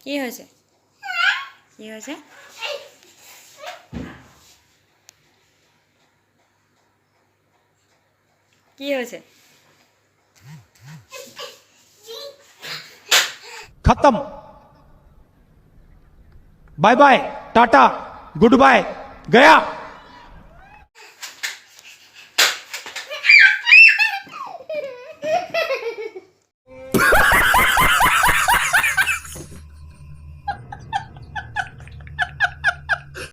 কি হয়েছে? কি হয়েছে? কি হয়েছে? खत्म, bye bye, tata, good bye, गया।